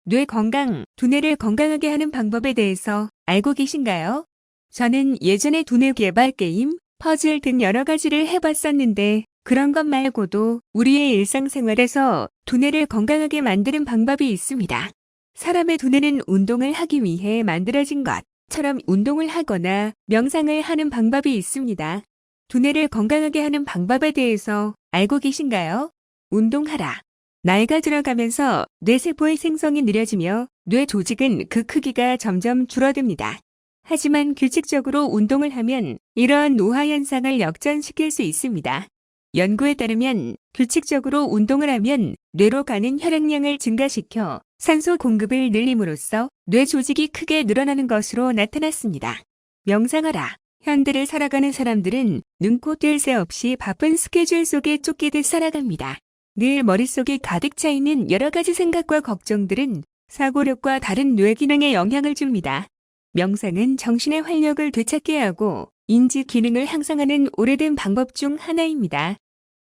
뇌 건강, 두뇌를 건강하게 하는 방법에 대해서 알고 계신가요? 저는 예전에 두뇌 개발 게임, 퍼즐 등 여러 가지를 해봤었는데 그런 것 말고도 우리의 일상생활에서 두뇌를 건강하게 만드는 방법이 있습니다. 사람의 두뇌는 운동을 하기 위해 만들어진 것처럼 운동을 하거나 명상을 하는 방법이 있습니다. 두뇌를 건강하게 하는 방법에 대해서 알고 계신가요? 운동하라. 나이가 들어가면서 뇌세포의 생성이 느려지며 뇌 조직은 그 크기가 점점 줄어듭니다. 하지만 규칙적으로 운동을 하면 이러한 노화 현상을 역전시킬 수 있습니다. 연구에 따르면 규칙적으로 운동을 하면 뇌로 가는 혈액량을 증가시켜 산소 공급을 늘림으로써 뇌 조직이 크게 늘어나는 것으로 나타났습니다. 명상하라. 현대를 살아가는 사람들은 눈코 뜰 새 없이 바쁜 스케줄 속에 쫓기듯 살아갑니다. 늘 머릿속에 가득 차 있는 여러 가지 생각과 걱정들은 사고력과 다른 뇌 기능에 영향을 줍니다. 명상은 정신의 활력을 되찾게 하고 인지 기능을 향상하는 오래된 방법 중 하나입니다.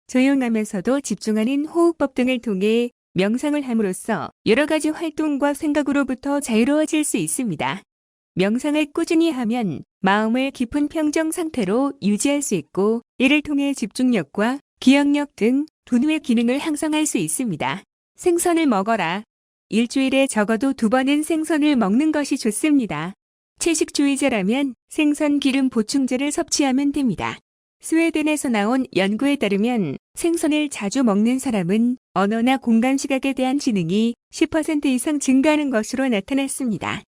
조용하면서도 집중하는 호흡법 등을 통해 명상을 함으로써 여러 가지 활동과 생각으로부터 자유로워질 수 있습니다. 명상을 꾸준히 하면 마음을 깊은 평정 상태로 유지할 수 있고 이를 통해 집중력과 기억력 등 두뇌 기능을 향상할 수 있습니다. 생선을 먹어라. 일주일에 적어도 2번은 생선을 먹는 것이 좋습니다. 채식주의자라면 생선 기름 보충제를 섭취하면 됩니다. 스웨덴에서 나온 연구에 따르면 생선을 자주 먹는 사람은 언어나 공감 시각에 대한 지능이 10% 이상 증가하는 것으로 나타났습니다.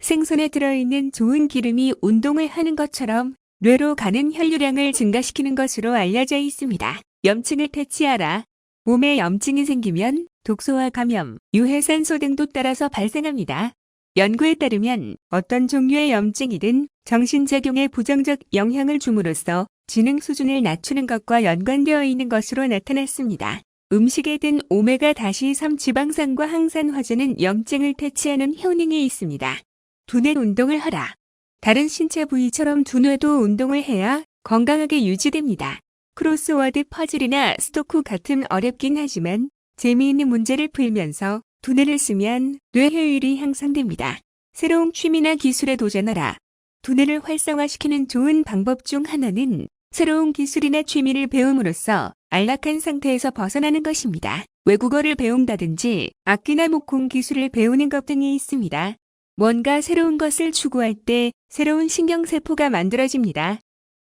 생선에 들어있는 좋은 기름이 운동을 하는 것처럼 뇌로 가는 혈류량을 증가시키는 것으로 알려져 있습니다. 염증을 퇴치하라. 몸에 염증이 생기면 독소와 감염, 유해산소 등도 따라서 발생합니다. 연구에 따르면 어떤 종류의 염증이든 정신작용에 부정적 영향을 줌으로써 지능 수준을 낮추는 것과 연관되어 있는 것으로 나타났습니다. 음식에 든 오메가-3 지방산과 항산화제는 염증을 퇴치하는 효능이 있습니다. 두뇌 운동을 하라. 다른 신체 부위처럼 두뇌도 운동을 해야 건강하게 유지됩니다. 크로스워드 퍼즐이나 스도쿠 같은 어렵긴 하지만 재미있는 문제를 풀면서 두뇌를 쓰면 뇌 효율이 향상됩니다. 새로운 취미나 기술에 도전하라. 두뇌를 활성화시키는 좋은 방법 중 하나는 새로운 기술이나 취미를 배움으로써 안락한 상태에서 벗어나는 것입니다. 외국어를 배운다든지 악기나 목공 기술을 배우는 것 등이 있습니다. 뭔가 새로운 것을 추구할 때 새로운 신경세포가 만들어집니다.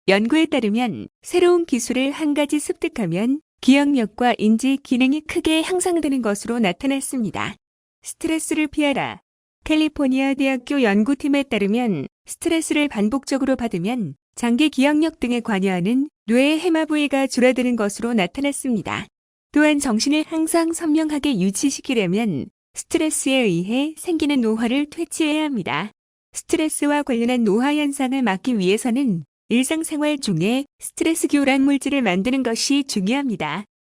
연구에 따르면 새로운 기술을 한 가지 습득하면 기억력과 인지 기능이 크게 향상되는 것으로 나타났습니다. 스트레스를 피하라. 캘리포니아 대학교 연구팀에 따르면 스트레스를 반복적으로 받으면 장기 기억력 등에 관여하는 뇌의 해마 부위가 줄어드는 것으로 나타났습니다. 또한 정신을 항상 선명하게 유지시키려면 스트레스에 의해 생기는 노화를 퇴치해야 합니다. 스트레스와 관련한 노화 현상을 막기 위해서는 일상생활 중에 스트레스 교란 물질을 만드는 것이 중요합니다.